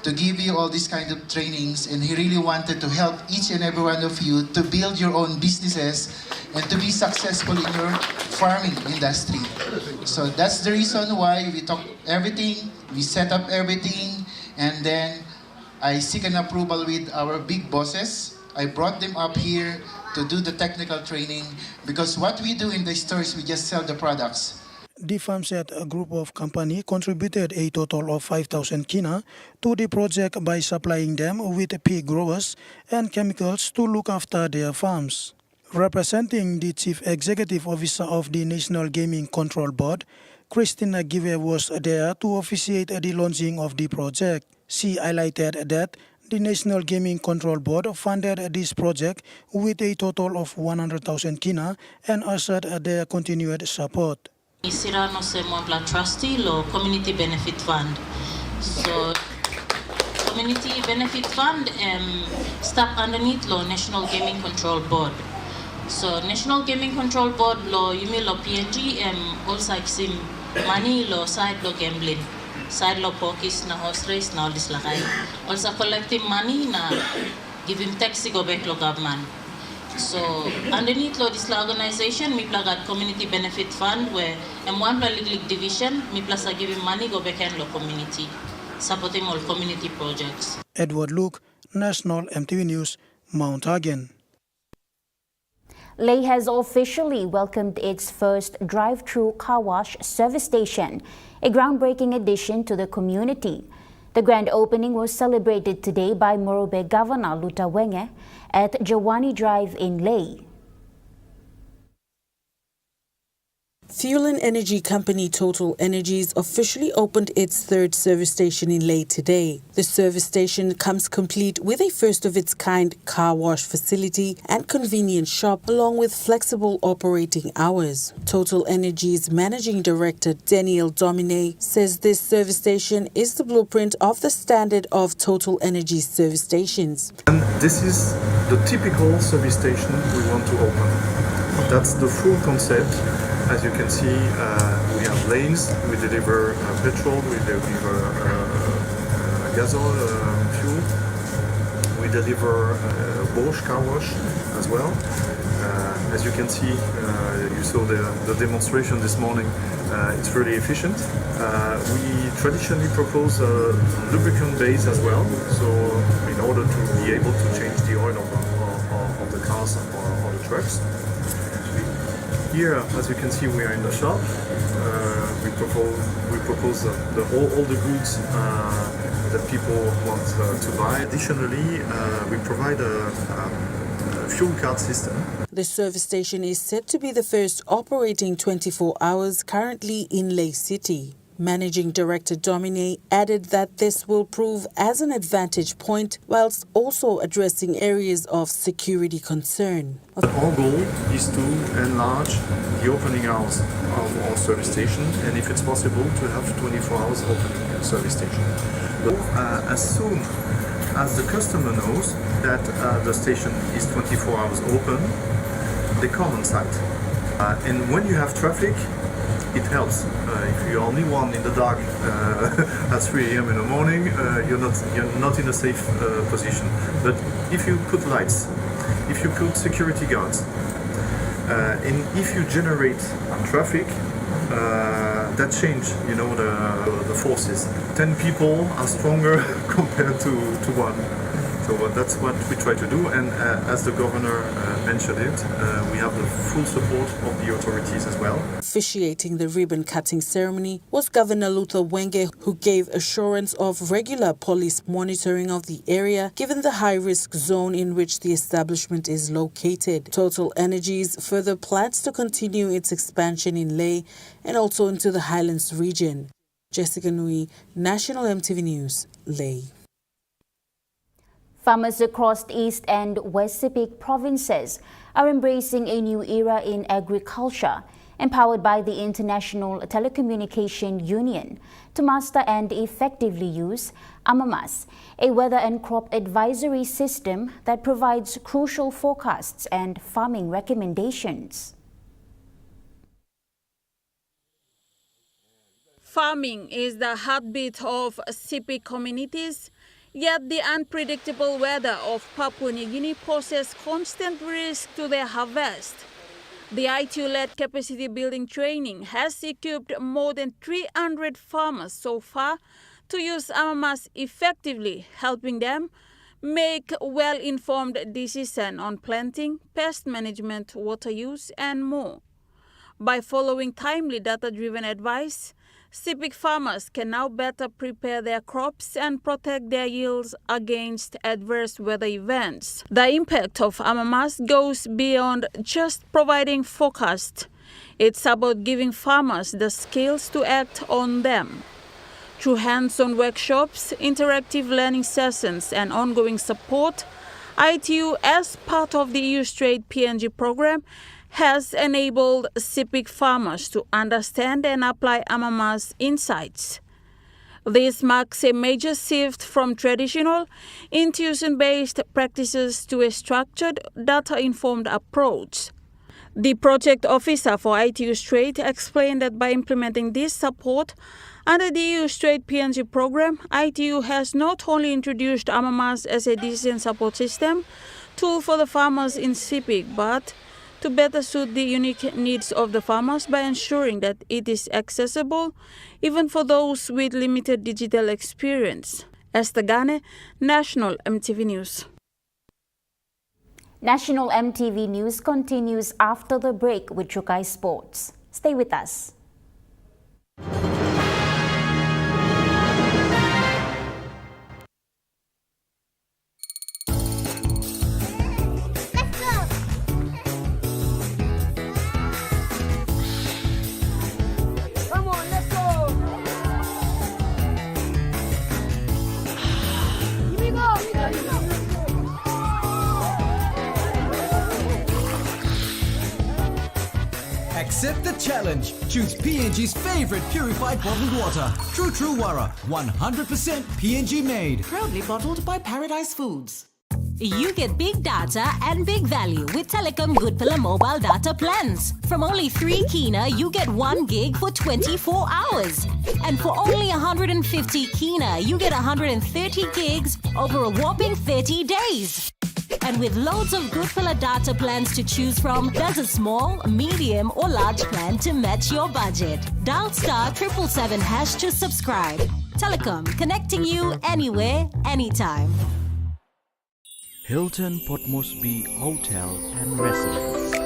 to give you all these kind of trainings, and he really wanted to help each and every one of you to build your own businesses and to be successful in your farming industry. So that's the reason why we talk everything, we set up everything, and then I seek an approval with our big bosses. I brought them up here to do the technical training, because what we do in the stores, we just sell the products. The FarmSet Group of Company contributed a total of 5,000 kina to the project by supplying them with pig growers and chemicals to look after their farms. Representing the Chief Executive Officer of the National Gaming Control Board, Christina Give was there to officiate the launching of the project. She highlighted that the National Gaming Control Board funded this project with a total of 100,000 kina and assured their continued support. Sirano se monta trustee lo community benefit fund. So community benefit fund stuck underneath lo National Gaming Control Board. So National Gaming Control Board lo yumi lo PNG also sim money lo side lo gambling, side lo pokis na horse race na all this lakay. Also collecting money na giving tax go back lo government. So underneath this organization, we got community benefit fund where one league division, we plus are giving money go back in the community, supporting all community projects. Edward Luke, National EMTV News, Mount Hagen. Leh has officially welcomed its first drive-through car wash service station, a groundbreaking addition to the community. The grand opening was celebrated today by Morobe Governor Luta Wenge at Jawani Drive in Leh. Fuel and energy company Total Energies officially opened its third service station in Leh today. The service station comes complete with a first-of-its-kind car wash facility and convenience shop, along with flexible operating hours. Total Energies Managing Director Daniel Domine says this service station is the blueprint of the standard of Total Energies service stations. And this is the typical service station we want to open. That's the full concept. As you can see, we have lanes, we deliver petrol, we deliver gasoil fuel, we deliver wash, car wash as well. As you can see, you saw the demonstration this morning, it's really efficient. We traditionally propose a lubricant base as well, so in order to be able to change the oil of the cars or the trucks. Here, as you can see, we are in the shop. We propose all the goods that people want to buy. Additionally, we provide a fuel card system. The service station is said to be the first operating 24 hours currently in Leh City. Managing Director Domine added that this will prove as an advantage point whilst also addressing areas of security concern. Our goal is to enlarge the opening hours of our service station, and if it's possible to have 24 hours opening service station. But as soon as the customer knows that the station is 24 hours open, they come on site. And when you have traffic, it helps. If you're only one in the dark at 3 a.m. in the morning, you're not in a safe position. But if you put lights, if you put security guards, and if you generate traffic, that change, the forces. 10 people are stronger compared to one. So that's what we try to do, and as the governor mentioned it, we have the full support of the authorities as well. Officiating the ribbon-cutting ceremony was Governor Luther Wenge, who gave assurance of regular police monitoring of the area, given the high-risk zone in which the establishment is located. Total Energies further plans to continue its expansion in Leh and also into the Highlands region. Jessica Nui, National EMTV News, Leh. Farmers across the East and West Sepik provinces are embracing a new era in agriculture, empowered by the International Telecommunication Union to master and effectively use AMAMAS, a weather and crop advisory system that provides crucial forecasts and farming recommendations. Farming is the heartbeat of Sepik communities. Yet the unpredictable weather of Papua New Guinea poses constant risk to their harvest. The ITU-led capacity building training has equipped more than 300 farmers so far to use AMAMAS effectively, helping them make well-informed decisions on planting, pest management, water use, and more. By following timely data-driven advice, Sepik farmers can now better prepare their crops and protect their yields against adverse weather events. The impact of AMAMAS goes beyond just providing forecasts. It's about giving farmers the skills to act on them. Through hands-on workshops, interactive learning sessions, and ongoing support, ITU, as part of the EU Straight PNG program, has enabled Sepik farmers to understand and apply AMAMAS insights. This marks a major shift from traditional, intuition-based practices to a structured, data-informed approach. The project officer for ITU Straight explained that by implementing this support under the EU Straight PNG program, ITU has not only introduced AMAMAS as a decision support system tool for the farmers in Sepik, but to better suit the unique needs of the farmers by ensuring that it is accessible even for those with limited digital experience. Esther Gane, National EMTV News. National EMTV News continues after the break with Chukai Sports. Stay with us. Accept the challenge. Choose PNG's favorite purified bottled water. True Wara, 100% PNG made. Proudly bottled by Paradise Foods. You get big data and big value with Telecom Goodpilla mobile data plans. From only 3 kina, you get 1 gig for 24 hours. And for only 150 kina, you get 130 gigs over a whopping 30 days. And with loads of Goodpilla data plans to choose from, there's a small, medium or large plan to match your budget. Dial *777# to subscribe. Telecom, connecting you anywhere, anytime. Hilton Port Moresby Hotel and Residence.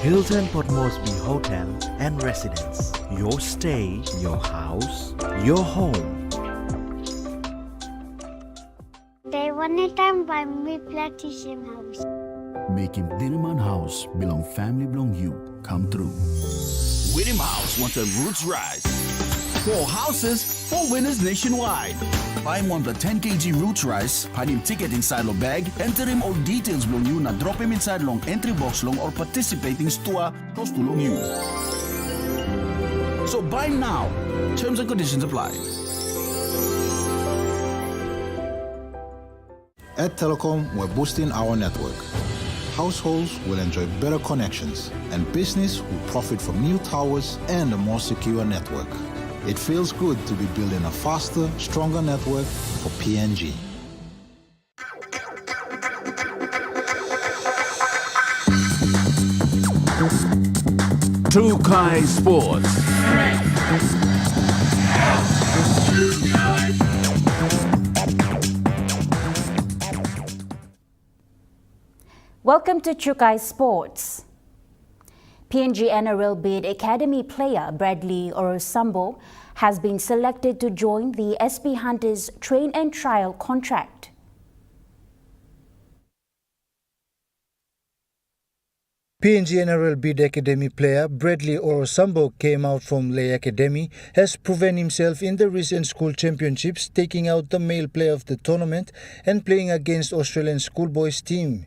Hilton Port Moresby Hotel and Residence. Your stay, your house, your home. They one time by me plantation house. Making Diliman House belong family belong you come true. William House wants a roots rise. 4 houses, 4 winners nationwide. Buy him the 10 kg roots rice, hide him ticket inside the bag, enter him all details belong you, na drop him inside long entry box long or participating store close to long you. So buy him now. Terms and conditions apply. At Telecom, we're boosting our network. Households will enjoy better connections, and business will profit from new towers and a more secure network. It feels good to be building a faster, stronger network for PNG. Tukai Sports. Welcome to Chukai Sports. PNG NRL Bid Academy player Bradley Orosambo has been selected to join the SP Hunters train and trial contract. PNG NRL Bid Academy player Bradley Orosambo came out from Lay Academy, has proven himself in the recent school championships, taking out the male player of the tournament and playing against Australian schoolboys team.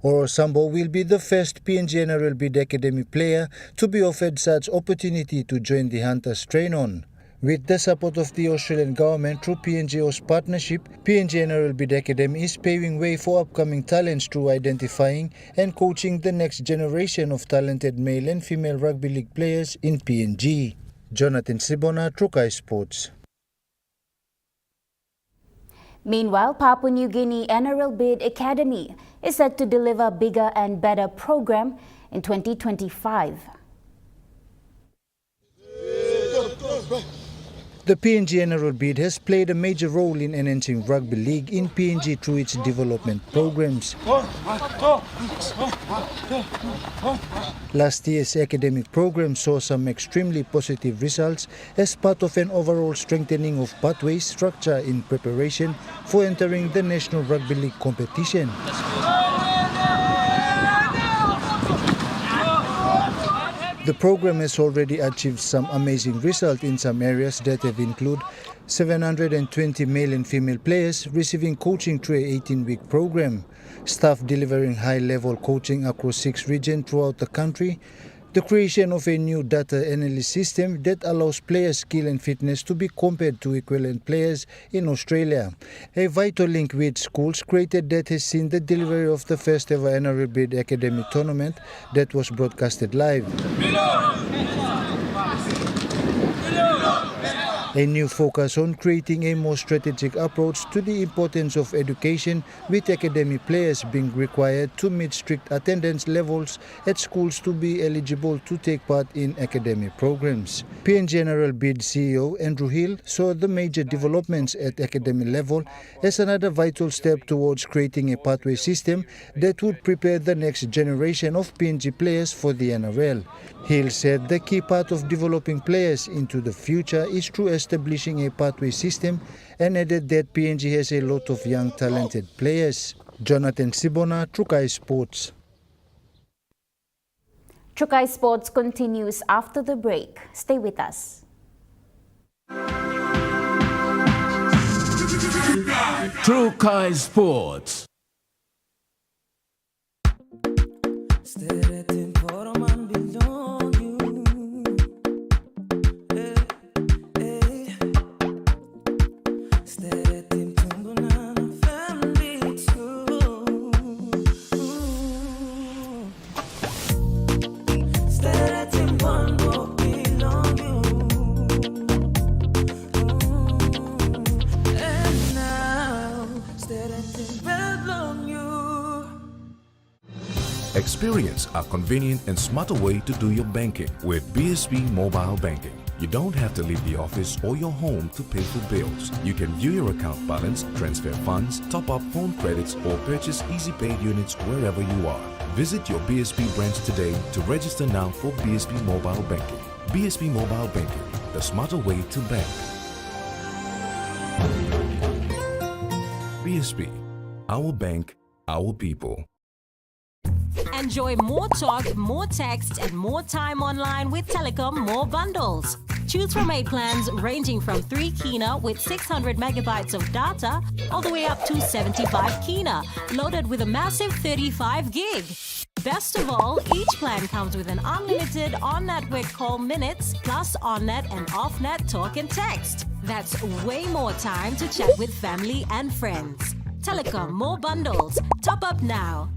Orosambo will be the first PNG NRL Bid Academy player to be offered such opportunity to join the Hunters train-on. With the support of the Australian government through PNGO's partnership, PNG NRL Bid Academy is paving way for upcoming talents through identifying and coaching the next generation of talented male and female rugby league players in PNG. Jonathan Sibona, Trukai Sports. Meanwhile, Papua New Guinea NRL Bid Academy is set to deliver bigger and better program in 2025. The PNG NRL Bid has played a major role in enhancing rugby league in PNG through its development programs. Last year's academic program saw some extremely positive results as part of an overall strengthening of pathway structure in preparation for entering the National Rugby League competition. The program has already achieved some amazing results in some areas that have included 720 male and female players receiving coaching through an 18-week program, staff delivering high-level coaching across 6 regions throughout the country, The creation of a new data analysis system that allows players' skill and fitness to be compared to equivalent players in Australia. A vital link with schools created that has seen the delivery of the first ever NRL Bid Academy tournament that was broadcasted live. A new focus on creating a more strategic approach to the importance of education, with academy players being required to meet strict attendance levels at schools to be eligible to take part in academic programs. PNG NRL Bid CEO Andrew Hill saw the major developments at academy level as another vital step towards creating a pathway system that would prepare the next generation of PNG players for the NRL. Hill said the key part of developing players into the future is through establishing a pathway system, and added that PNG has a lot of young talented players. Jonathan Sibona, Trukai Sports. Trukai Sports continues after the break. Stay with us. Trukai Sports. Experience a convenient and smarter way to do your banking with BSB Mobile Banking. You don't have to leave the office or your home to pay for bills. You can view your account balance, transfer funds, top up phone credits, or purchase easy paid units wherever you are. Visit your BSB branch today to register now for BSB Mobile Banking. BSB Mobile Banking, the smarter way to bank. BSB, our bank, our people. Enjoy more talk, more text, and more time online with Telecom More Bundles. Choose from 8 plans ranging from 3 kina with 600 megabytes of data all the way up to 75 kina, loaded with a massive 35 gig. Best of all, each plan comes with an unlimited on-network call minutes plus on-net and off-net talk and text. That's way more time to chat with family and friends. Telecom More Bundles. Top up now.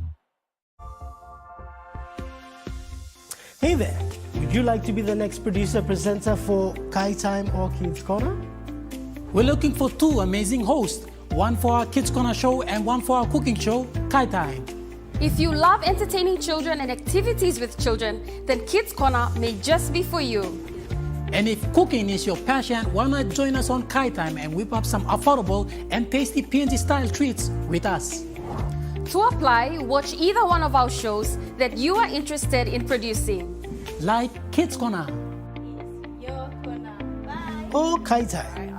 Hey there, would you like to be the next producer presenter for Kai Time or Kids Corner? We're looking for 2 amazing hosts, one for our Kids Corner show and one for our cooking show, Kai Time. If you love entertaining children and activities with children, then Kids Corner may just be for you. And if cooking is your passion, why not join us on Kai Time and whip up some affordable and tasty PNG style treats with us? To apply, watch either one of our shows that you are interested in producing. Like Kids Corner. Your corner. Bye. Or Kai Time.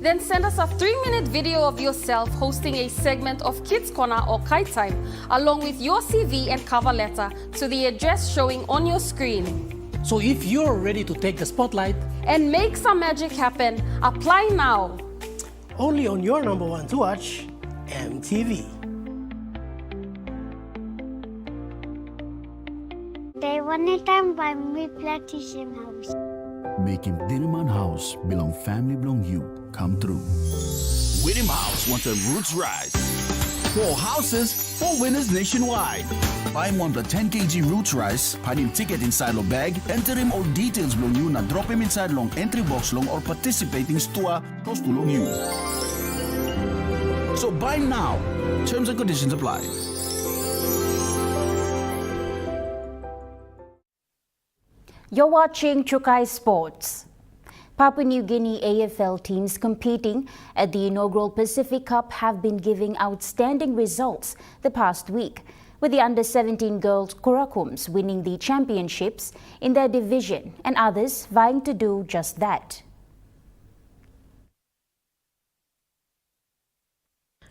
Then send us a 3-minute video of yourself hosting a segment of Kids Corner or Kai Time, along with your CV and cover letter to the address showing on your screen. So if you're ready to take the spotlight and make some magic happen, apply now. Only on your number 1 to watch, EMTV. Day one time by me Platinum House. Making Diliman House belong family belong you come true. William House wants a roots rise. 4 houses, 4 winners nationwide. Buy one the 10 kg roots rice, pad him ticket inside lo bag, enter him all details belong you na drop him inside long entry box long or participating store close to long you. So buy now. Terms and conditions apply. You're watching Trukai Sports. Papua New Guinea AFL teams competing at the inaugural Pacific Cup have been giving outstanding results the past week, with the under-17 girls Kurakums winning the championships in their division and others vying to do just that.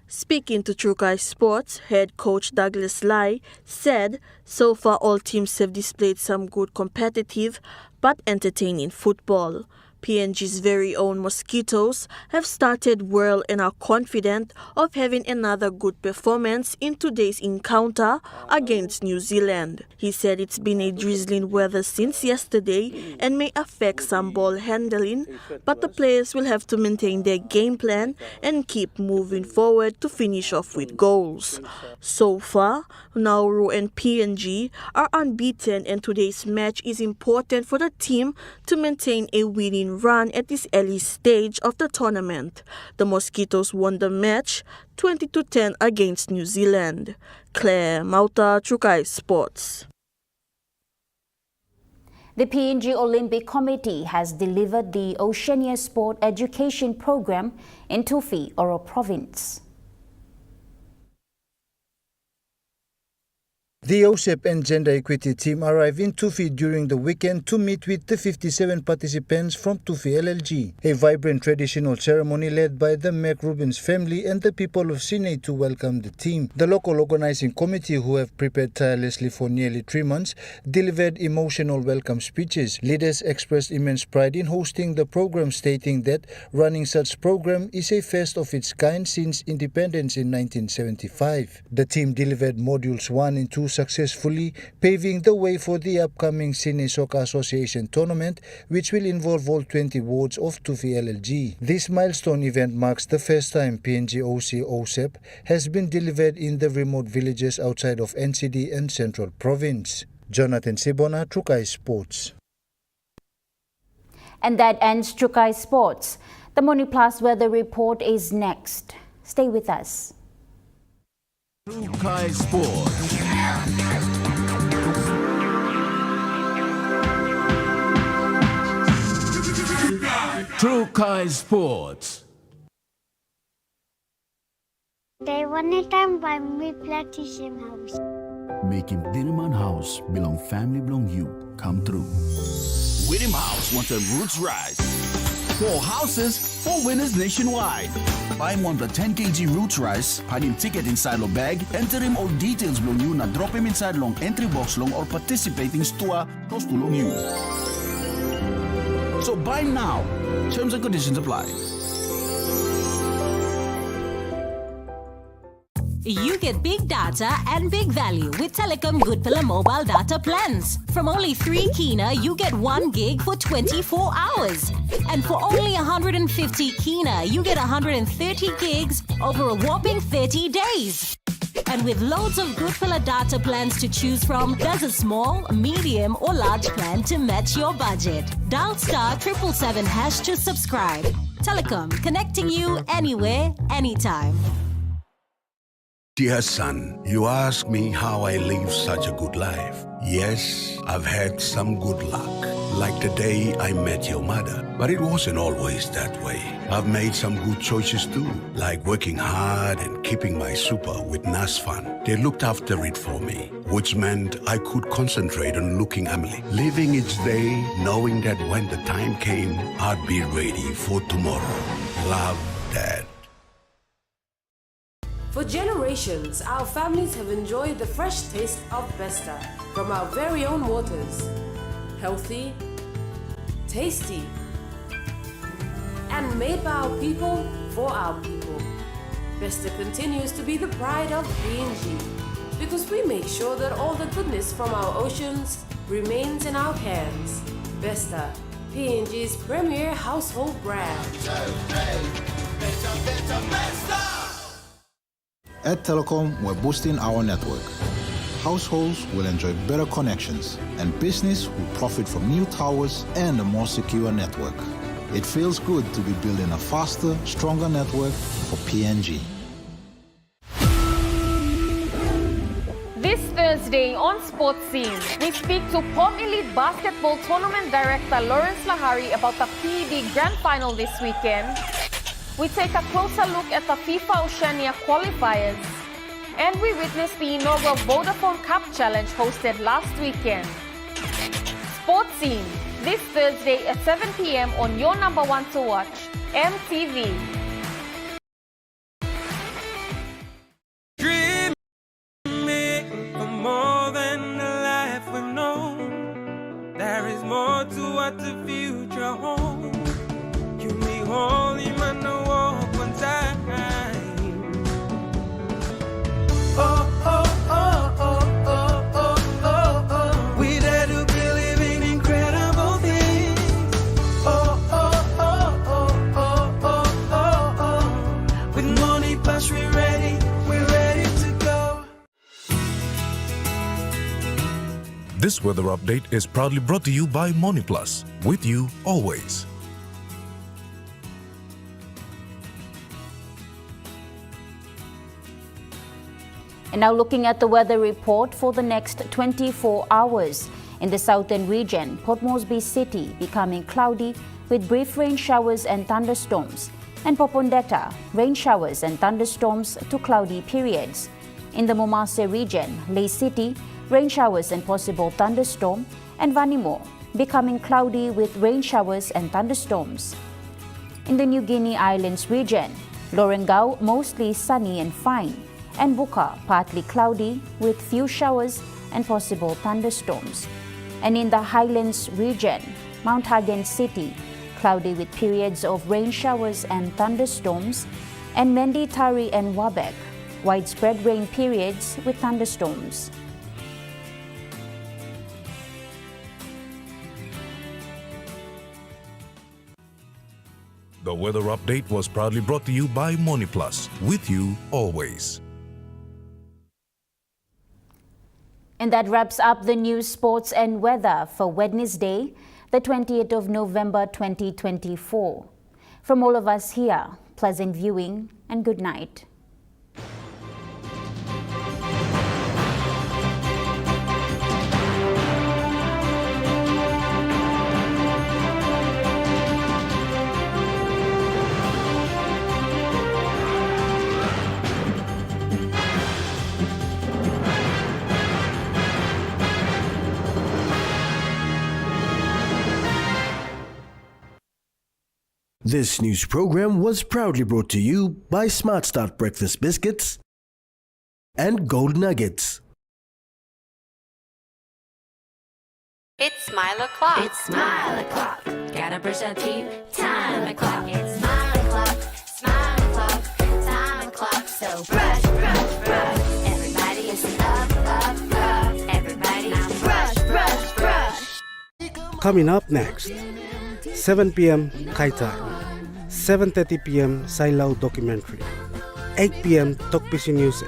Speaking to Trukai Sports, head coach Douglas Lai said, so far all teams have displayed some good competitive but entertaining football. PNG's very own Mosquitoes have started well and are confident of having another good performance in today's encounter against New Zealand. He said it's been a drizzling weather since yesterday and may affect some ball handling, but the players will have to maintain their game plan and keep moving forward to finish off with goals. So far, Nauru and PNG are unbeaten, and today's match is important for the team to maintain a winning run at this early stage of the tournament. The Mosquitoes won the match 20-10 against New Zealand. Claire Mauta, Trukai Sports. The PNG Olympic Committee has delivered the Oceania Sport Education Program in Tufi, Oro Province. The OSEP and Gender Equity team arrived in Tufi during the weekend to meet with the 57 participants from Tufi LLG. A vibrant traditional ceremony led by the McRubens family and the people of Sine to welcome the team. The local organizing committee, who have prepared tirelessly for nearly 3 months, delivered emotional welcome speeches. Leaders expressed immense pride in hosting the program, stating that running such program is a first of its kind since independence in 1975. The team delivered modules 1 and 2 successfully, paving the way for the upcoming Sine Soccer Association tournament, which will involve all 20 wards of Tufi LLG. This milestone event marks the first time PNG OC OSEP has been delivered in the remote villages outside of NCD and Central Province. Jonathan Sibona, Trukai Sports. And that ends Trukai Sports. The Morning Plus weather report is next. Stay with us. Trukai Sports. Trukai Sports. They one time by me plantation house. Making Dinaman House belong family belong you come true. Winning House wants a roots rise. 4 houses, 4 winners nationwide. Buy him on the 10 kg roots rice, hide him ticket inside your bag, enter him all details belong you, na drop him inside long entry box long or participating store close to long you. So buy now. Terms and conditions apply. You get big data and big value with Telecom Good Pillar mobile data plans. From only 3 kina, you get 1 gig for 24 hours. And for only 150 kina, you get 130 gigs over a whopping 30 days. And with loads of Good Pillar data plans to choose from, there's a small, medium or large plan to match your budget. Dial *777# to subscribe. Telecom, connecting you anywhere, anytime. Dear son, you ask me how I live such a good life. Yes, I've had some good luck, like the day I met your mother. But it wasn't always that way. I've made some good choices too, like working hard and keeping my super with NASFAN. They looked after it for me, which meant I could concentrate on looking Emily, living each day, knowing that when the time came, I'd be ready for tomorrow. Love, Dad. For generations, our families have enjoyed the fresh taste of Besta from our very own waters. Healthy, tasty, and made by our people for our people. Besta continues to be the pride of PNG because we make sure that all the goodness from our oceans remains in our hands. Besta, PNG's premier household brand. At Telecom, we're boosting our network. Households will enjoy better connections, and business will profit from new towers and a more secure network. It feels good to be building a faster, stronger network for PNG. This Thursday on Sports Scene, we speak to POM Elite Basketball Tournament Director Lawrence Lahari about the PED Grand Final this weekend. We take a closer look at the FIFA Oceania qualifiers, and we witness the inaugural Vodafone Cup Challenge hosted last weekend. Sports Scene, this Thursday at 7 p.m. on your number 1 to watch, EMTV. Dreaming for more than the life we've known. There is more to what the future holds. This weather update is proudly brought to you by MoneyPlus. With you always. And now looking at the weather report for the next 24 hours. In the southern region, Port Moresby City becoming cloudy with brief rain showers and thunderstorms. And Popondetta, rain showers and thunderstorms to cloudy periods. In the Momase region, Ley City, rain showers and possible thunderstorm. And Vanimo, becoming cloudy with rain showers and thunderstorms. In the New Guinea Islands region, Lorengau, mostly sunny and fine. And Buka, partly cloudy with few showers and possible thunderstorms. And in the Highlands region, Mount Hagen City, cloudy with periods of rain showers and thunderstorms. And Mendi Tari and Wabek, widespread rain periods with thunderstorms. The weather update was proudly brought to you by MoneyPlus. With you always. And that wraps up the news, sports and weather for Wednesday, the 20th of November 2024. From all of us here, pleasant viewing and good night. This news program was proudly brought to you by Smart Start Breakfast Biscuits and Gold Nuggets. It's Smile O'Clock. It's Smile O'Clock. Gotta brush our teeth. Time o'clock. It's Smile O'Clock. Smile O'Clock. Time o'clock. So brush, brush, brush. Everybody listen up, up, up. Everybody now brush, brush, brush. Coming up next, 7 p.m. Kai Time, 7:30 p.m. Sailao Documentary, 8 p.m. Tokpisi News